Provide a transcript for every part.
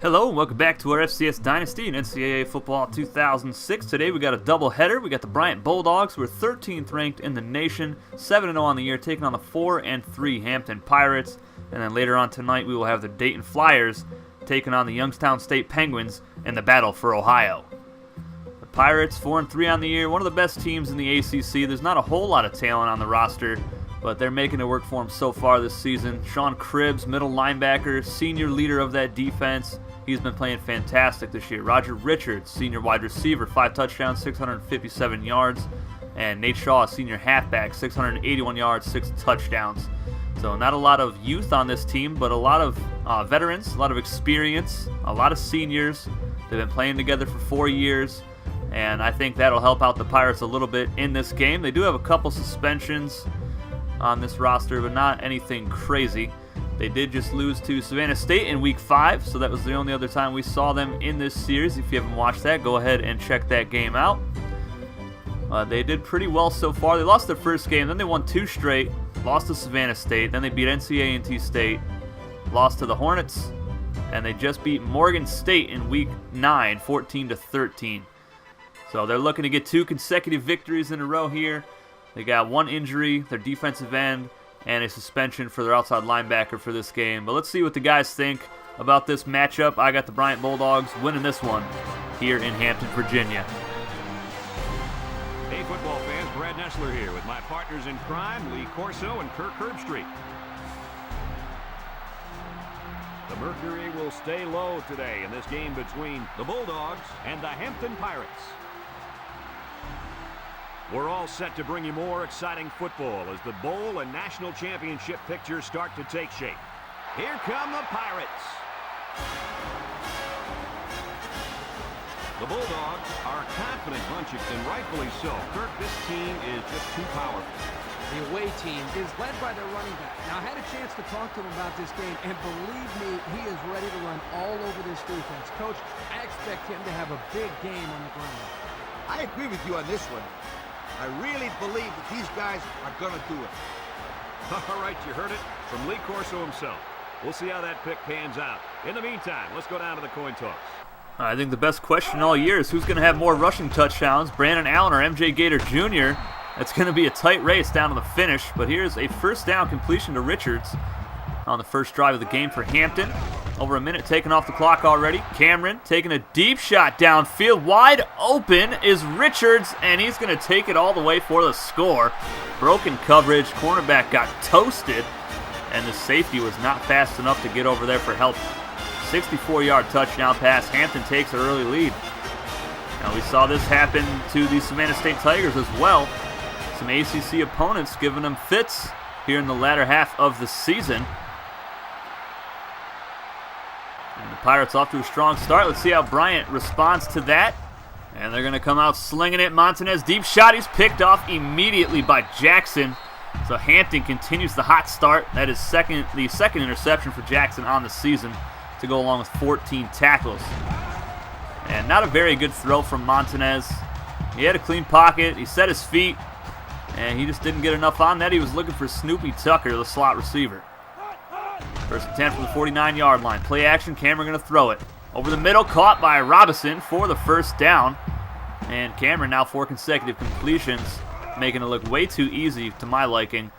Hello, and welcome back to our FCS Dynasty and NCAA Football 2006. Today we got a doubleheader. We got the Bryant Bulldogs, who are 13th ranked in the nation, 7-0 on the year, taking on the 4-3 Hampton Pirates. And then later on tonight we will have the Dayton Flyers taking on the Youngstown State Penguins in the battle for Ohio. The Pirates, 4-3 on the year, one of the best teams in the ACC. There's not a whole lot of talent on the roster, but they're making it work for them so far this season. Sean Cribbs, middle linebacker, senior leader of that defense. He's been playing fantastic this year. Roger Richards, senior wide receiver, 5 touchdowns, 657 yards. And Nate Shaw, senior halfback, 681 yards, 6 touchdowns. So not a lot of youth on this team, but a lot of veterans, a lot of experience, a lot of seniors. They've been playing together for 4 years, and I think that'll help out the Pirates a little bit in this game. They do have a couple suspensions on this roster, but not anything crazy. They did just lose to Savannah State in Week 5, so that was the only other time we saw them in this series. If you haven't watched that, go ahead and check that game out. They did pretty well so far. They lost their first game, then they won 2 straight, lost to Savannah State, then they beat NCAA State, lost to the Hornets, and they just beat Morgan State in Week 9, 14-13. So they're looking to get 2 consecutive victories in a row here. They got 1 injury, their defensive end, and a suspension for their outside linebacker for this game. But let's see what the guys think about this matchup. I got the Bryant Bulldogs winning this one here in Hampton, Virginia. Hey, football fans, Brad Nessler here with my partners in crime, Lee Corso and Kirk Herbstreit. The mercury will stay low today in this game between the Bulldogs and the Hampton Pirates. We're all set to bring you more exciting football as the bowl and national championship pictures start to take shape. Here come the Pirates. The Bulldogs are a confident bunch, and rightfully so. Kirk, this team is just too powerful. The away team is led by their running back. Now, I had a chance to talk to him about this game, and believe me, he is ready to run all over this defense. Coach, I expect him to have a big game on the ground. I agree with you on this one. I really believe that these guys are going to do it. All right, you heard it from Lee Corso himself. We'll see how that pick pans out. In the meantime, let's go down to the coin toss. I think the best question all year is who's going to have more rushing touchdowns, Brandon Allen or MJ Gator Jr. It's going to be a tight race down to the finish, but here's a first down completion to Richards on the first drive of the game for Hampton. Over a minute taken off the clock already. Cameron taking a deep shot downfield. Wide open is Richards, and he's going to take it all the way for the score. Broken coverage. Cornerback got toasted, and the safety was not fast enough to get over there for help. 64-yard touchdown pass. Hampton takes an early lead. Now we saw this happen to the Savannah State Tigers as well. Some ACC opponents giving them fits here in the latter half of the season. And the Pirates off to a strong start. Let's see how Bryant responds to that. And they're going to come out slinging it. Montanez, deep shot. He's picked off immediately by Jackson. So Hampton continues the hot start. That is the second interception for Jackson on the season to go along with 14 tackles. And not a very good throw from Montanez. He had a clean pocket. He set his feet. And he just didn't get enough on that. He was looking for Snoopy Tucker, the slot receiver. First attempt from the 49-yard line. Play action, Cameron going to throw it. Over the middle, caught by Robinson for the first down. And Cameron now 4 consecutive completions, making it look way too easy to my liking.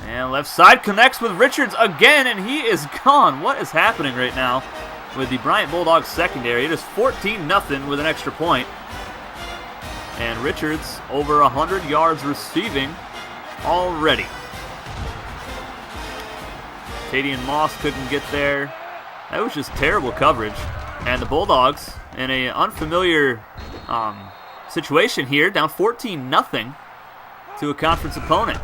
And left side connects with Richards again, and he is gone. What is happening right now with the Bryant Bulldogs secondary? It is 14-0 with an extra point. And Richards over 100 yards receiving already. Tadian Moss couldn't get there. That was just terrible coverage. And the Bulldogs in an unfamiliar situation here, down 14-0 to a conference opponent.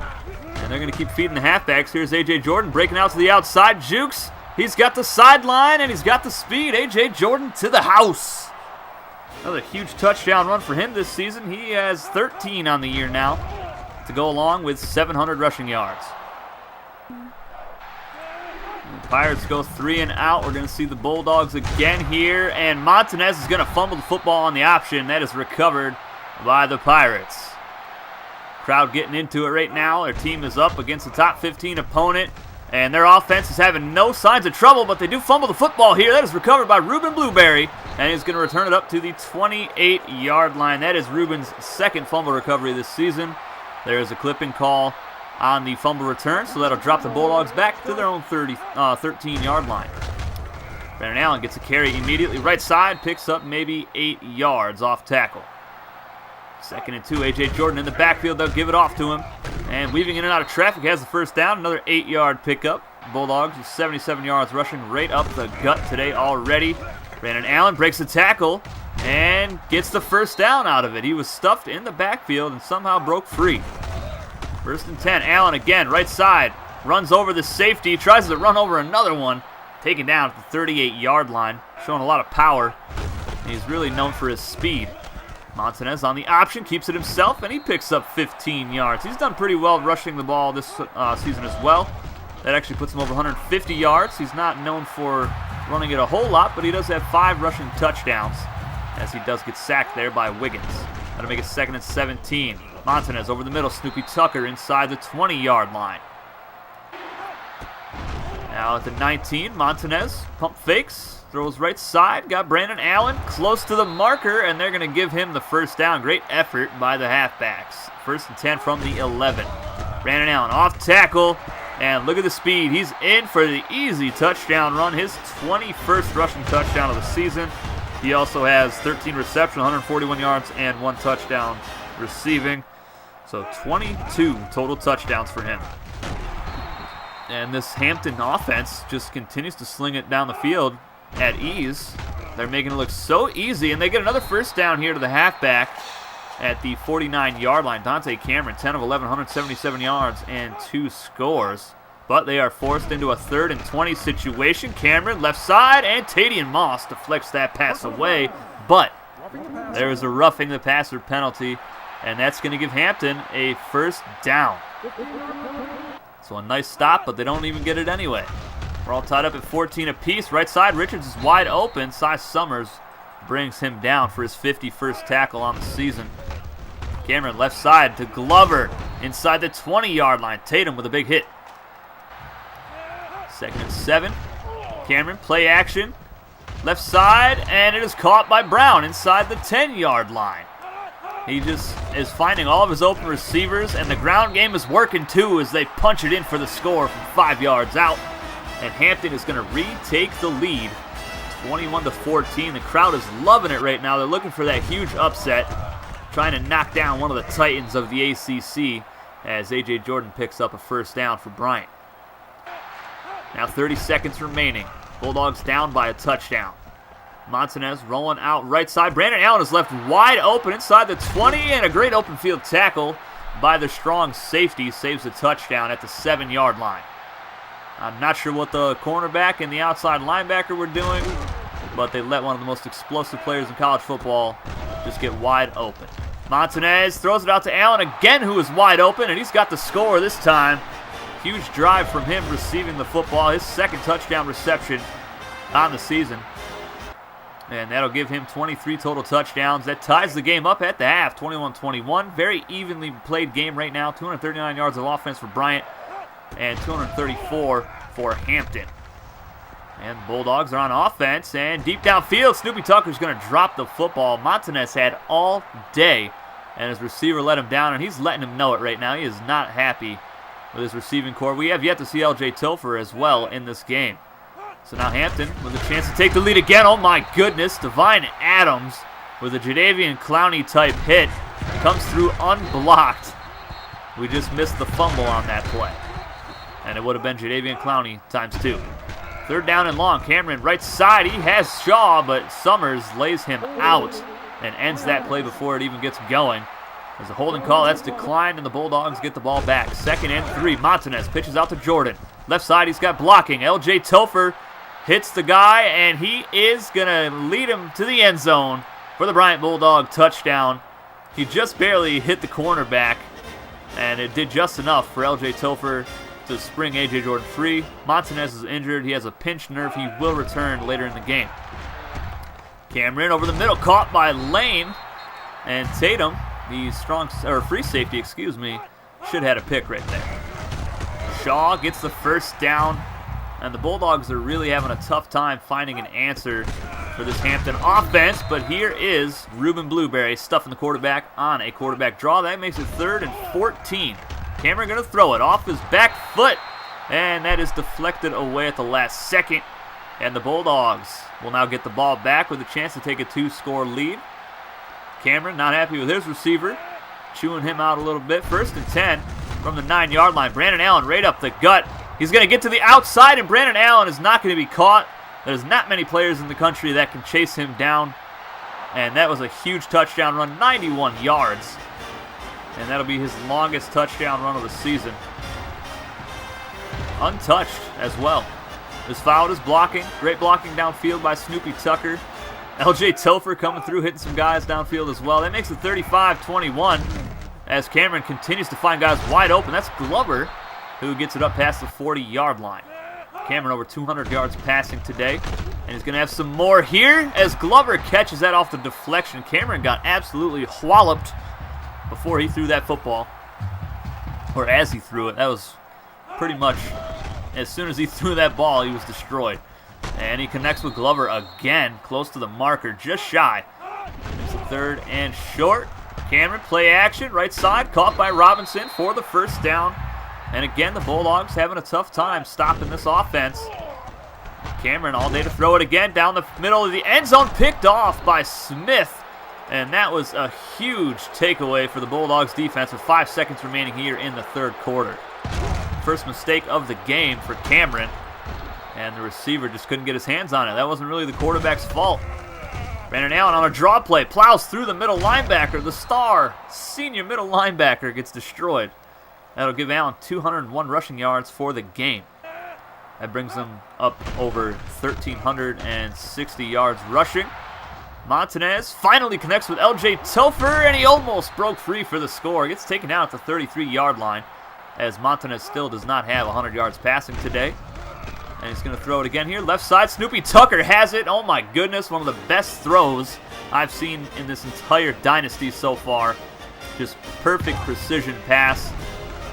And they're going to keep feeding the halfbacks. Here's A.J. Jordan breaking out to the outside. Jukes, he's got the sideline and he's got the speed. A.J. Jordan to the house. Another huge touchdown run for him this season. He has 13 on the year now to go along with 700 rushing yards. The Pirates go 3 and out. We're going to see the Bulldogs again here. And Montanez is going to fumble the football on the option. That is recovered by the Pirates. Crowd getting into it right now. Their team is up against the top 15 opponent. And their offense is having no signs of trouble, but they do fumble the football here. That is recovered by Ruben Blueberry, and he's going to return it up to the 28-yard line. That is Ruben's second fumble recovery this season. There is a clipping call on the fumble return, so that'll drop the Bulldogs back to their own 13-yard line. Brandon Allen gets a carry immediately right side, picks up maybe 8 yards off tackle. 2nd and 2, A.J. Jordan in the backfield. They'll give it off to him. And weaving in and out of traffic, has the first down. Another 8-yard pickup. Bulldogs with 77 yards rushing right up the gut today already. Brandon Allen breaks the tackle and gets the first down out of it. He was stuffed in the backfield and somehow broke free. 1st and 10. Allen again, right side. Runs over the safety. Tries to run over another one. Taken down at the 38-yard line. Showing a lot of power. He's really known for his speed. Montanez on the option, keeps it himself, and he picks up 15 yards. He's done pretty well rushing the ball this season as well. That actually puts him over 150 yards. He's not known for running it a whole lot, but he does have 5 rushing touchdowns, as he does get sacked there by Wiggins. That'll make it 2nd and 17. Montanez over the middle, Snoopy Tucker inside the 20-yard line. Now at the 19, Montanez pump fakes. Throws right side, got Brandon Allen close to the marker, and they're going to give him the first down. Great effort by the halfbacks. 1st and 10 from the 11. Brandon Allen off tackle, and look at the speed. He's in for the easy touchdown run, his 21st rushing touchdown of the season. He also has 13 receptions, 141 yards, and 1 touchdown receiving. So 22 total touchdowns for him. And this Hampton offense just continues to sling it down the field at ease. They're making it look so easy, and they get another first down here to the halfback at the 49-yard line. Dante Cameron, 10 of 11, 177 yards and 2 scores. But they are forced into a 3rd and 20 situation. Cameron left side, and Tadian Moss deflects that pass away. But there is a roughing the passer penalty, and that's going to give Hampton a first down. So a nice stop, but they don't even get it anyway. We're all tied up at 14 apiece. Right side, Richards is wide open. Cy Summers brings him down for his 51st tackle on the season. Cameron left side to Glover inside the 20-yard line. Tatum with a big hit. 2nd and 7. Cameron, play action. Left side, and it is caught by Brown inside the 10-yard line. He just is finding all of his open receivers, and the ground game is working too as they punch it in for the score from 5 yards out. And Hampton is going to retake the lead, 21-14. The crowd is loving it right now. They're looking for that huge upset, trying to knock down one of the titans of the ACC as A.J. Jordan picks up a first down for Bryant. Now 30 seconds remaining. Bulldogs down by a touchdown. Montanez rolling out right side. Brandon Allen is left wide open inside the 20, and a great open field tackle by the strong safety saves the touchdown at the 7-yard line. I'm not sure what the cornerback and the outside linebacker were doing, but they let one of the most explosive players in college football just get wide open. Montanez throws it out to Allen again, who is wide open, and he's got the score this time. Huge drive from him receiving the football, his 2nd touchdown reception on the season. And that'll give him 23 total touchdowns. That ties the game up at the half, 21-21. Very evenly played game right now. 239 yards of offense for Bryant and 234 for Hampton. And the Bulldogs are on offense, and deep downfield, Snoopy Tucker's going to drop the football. Montanez had all day, and his receiver let him down, and he's letting him know it right now. He is not happy with his receiving core. We have yet to see L.J. Topher as well in this game. So now Hampton with a chance to take the lead again. Oh my goodness, Divine Adams with a Jadeveon Clowney type hit. Comes through unblocked. We just missed the fumble on that play. And it would have been Jadeveon Clowney times 2. 3rd down and long. Cameron right side. He has Shaw, but Summers lays him out and ends that play before it even gets going. There's a holding call. That's declined, and the Bulldogs get the ball back. 2nd and 3. Montanez pitches out to Jordan. Left side, he's got blocking. L.J. Topher hits the guy, and he is going to lead him to the end zone for the Bryant Bulldog touchdown. He just barely hit the cornerback, and it did just enough for L.J. Topher to spring A.J. Jordan free. Montanez is injured. He has a pinched nerve. He will return later in the game. Cameron over the middle, caught by Lane, and Tatum, the free safety, should have had a pick right there. Shaw gets the first down. And the Bulldogs are really having a tough time finding an answer for this Hampton offense. But here is Ruben Blueberry stuffing the quarterback on a quarterback draw. That makes it 3rd and 14. Cameron going to throw it off his back foot. And that is deflected away at the last second. And the Bulldogs will now get the ball back with a chance to take a 2-score lead. Cameron not happy with his receiver, chewing him out a little bit. 1st and 10 from the 9-yard line. Brandon Allen right up the gut. He's going to get to the outside, and Brandon Allen is not going to be caught. There's not many players in the country that can chase him down. And that was a huge touchdown run, 91 yards. And that'll be his longest touchdown run of the season. Untouched as well. His foul is blocking. Great blocking downfield by Snoopy Tucker. LJ Topher coming through, hitting some guys downfield as well. That makes it 35-21 as Cameron continues to find guys wide open. That's Glover who gets it up past the 40-yard line. Cameron over 200 yards passing today. And he's going to have some more here as Glover catches that off the deflection. Cameron got absolutely walloped before he threw that football. Or as he threw it. That was pretty much as soon as he threw that ball, he was destroyed. And he connects with Glover again, close to the marker, just shy. It's a 3rd and short. Cameron, play action, right side, caught by Robinson for the first down. And again, the Bulldogs having a tough time stopping this offense. Cameron all day to throw it again down the middle of the end zone, picked off by Smith. And that was a huge takeaway for the Bulldogs defense with 5 seconds remaining here in the 3rd quarter. First mistake of the game for Cameron. And the receiver just couldn't get his hands on it. That wasn't really the quarterback's fault. Brandon Allen on a draw play, plows through the middle linebacker. The star senior middle linebacker gets destroyed. That'll give Allen 201 rushing yards for the game. That brings them up over 1,360 yards rushing. Montanez finally connects with LJ Topher, and he almost broke free for the score. Gets taken out at the 33-yard line as Montanez still does not have 100 yards passing today. And he's going to throw it again here. Left side, Snoopy Tucker has it. Oh my goodness, one of the best throws I've seen in this entire dynasty so far. Just perfect precision pass.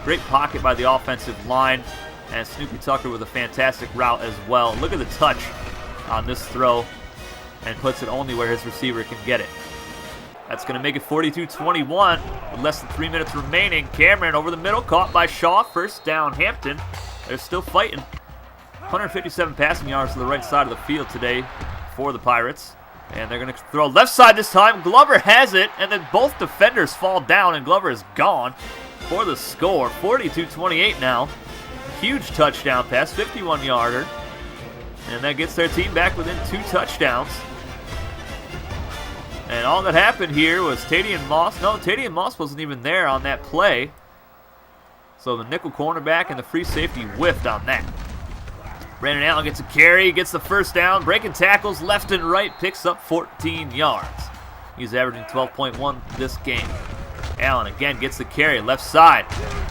Great pocket by the offensive line. And Snoopy Tucker with a fantastic route as well. Look at the touch on this throw. And puts it only where his receiver can get it. That's going to make it 42-21 with less than 3 minutes remaining. Cameron over the middle, caught by Shaw. First down, Hampton. They're still fighting. 157 passing yards to the right side of the field today for the Pirates. And they're going to throw left side this time. Glover has it, and then both defenders fall down, and Glover is gone for the score. 42-28 now. Huge touchdown pass, 51-yarder. And that gets their team back within 2 touchdowns. And all that happened here was Tadian Moss. No, Tadian Moss wasn't even there on that play. So the nickel cornerback and the free safety whiffed on that. Brandon Allen gets a carry, gets the first down, breaking tackles left and right, picks up 14 yards. He's averaging 12.1 this game. Allen again gets the carry, left side,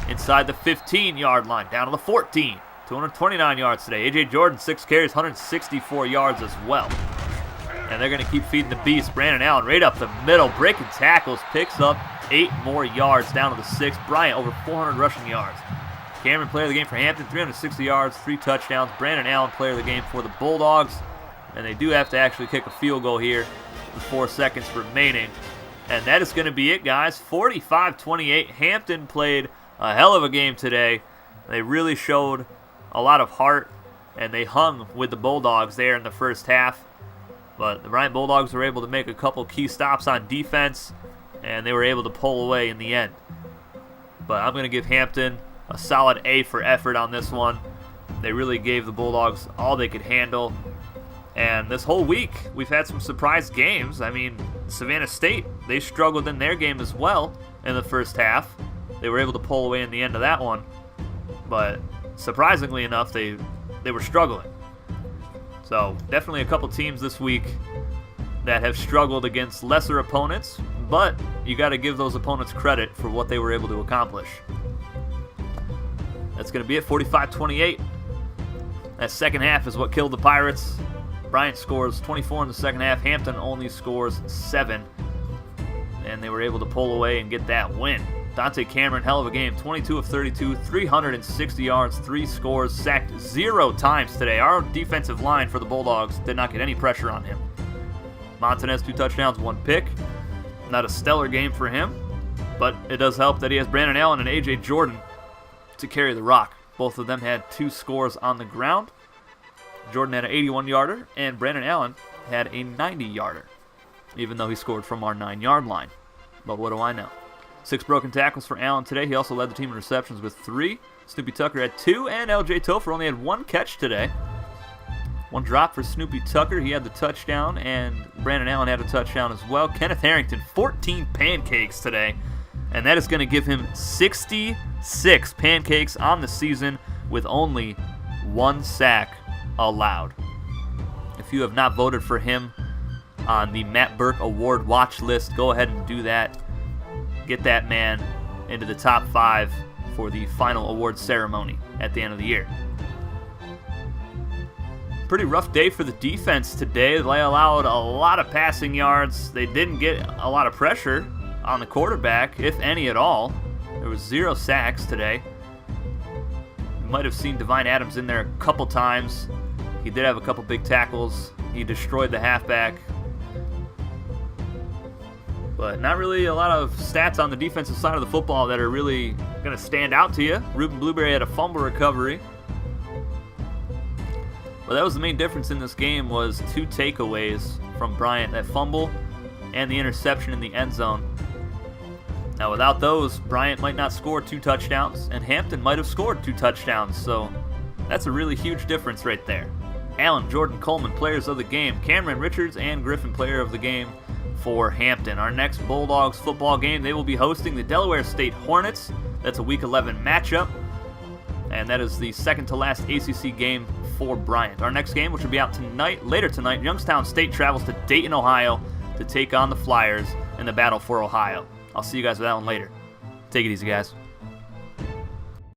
inside the 15-yard line, down to the 14. 229 yards today. A.J. Jordan, 6 carries, 164 yards as well. And they're going to keep feeding the beast. Brandon Allen right up the middle, breaking tackles, picks up 8 more yards, down to the 6. Bryant over 400 rushing yards. Cameron, player of the game for Hampton, 360 yards, 3 touchdowns. Brandon Allen, player of the game for the Bulldogs. And they do have to actually kick a field goal here with 4 seconds remaining. And that is going to be it, guys. 45-28. Hampton played a hell of a game today. They really showed a lot of heart, and they hung with the Bulldogs there in the first half. But the Bryant Bulldogs were able to make a couple key stops on defense, and they were able to pull away in the end. But I'm going to give Hampton a solid A for effort on this one. They really gave the Bulldogs all they could handle. And this whole week, we've had some surprise games. I mean, Savannah State, they struggled in their game as well in the first half. They were able to pull away in the end of that one. But surprisingly enough, they were struggling. So definitely a couple teams this week that have struggled against lesser opponents, but you got to give those opponents credit for what they were able to accomplish. That's going to be it, 45-28. That second half is what killed the Pirates. Bryant scores 24 in the second half. Hampton only scores 7. And they were able to pull away and get that win. Dante Cameron, hell of a game. 22 of 32, 360 yards, 3 scores, sacked 0 times today. Our defensive line for the Bulldogs did not get any pressure on him. Montanez, 2 touchdowns, 1 pick. Not a stellar game for him, but it does help that he has Brandon Allen and A.J. Jordan to carry the rock. Both of them had 2 scores on the ground. Jordan had an 81-yarder, and Brandon Allen had a 90-yarder, even though he scored from our 9-yard line. But what do I know? 6 broken tackles for Allen today. He also led the team in receptions with 3. Snoopy Tucker had 2, and L.J. Topher only had 1 catch today. 1 drop for Snoopy Tucker. He had the touchdown, and Brandon Allen had a touchdown as well. Kenneth Harrington, 14 pancakes today, and that is going to give him 66 pancakes on the season with only 1 sack allowed. If you have not voted for him on the Matt Burke Award watch list, go ahead and do that. Get that man into the top 5 for the final award ceremony at the end of the year. Pretty rough day for the defense today. They allowed a lot of passing yards. They didn't get a lot of pressure on the quarterback, if any at all. There was 0 sacks today. You might have seen Devine Adams in there a couple times. He did have a couple big tackles. He destroyed the halfback. But not really a lot of stats on the defensive side of the football that are really going to stand out to you. Ruben Blueberry had a fumble recovery. But that was the main difference in this game, was 2 takeaways from Bryant, that fumble and the interception in the end zone. Now without those, Bryant might not score 2 touchdowns, and Hampton might have scored 2 touchdowns, so that's a really huge difference right there. Allen, Jordan, Coleman, players of the game. Cameron Richards and Griffin, player of the game for Hampton. Our next Bulldogs football game, they will be hosting the Delaware State Hornets. That's a Week 11 matchup, and that is the second to last ACC game for Bryant. Our next game, which will be out later tonight, Youngstown State travels to Dayton, Ohio to take on the Flyers in the battle for Ohio. I'll see you guys with that one later. Take it easy, guys.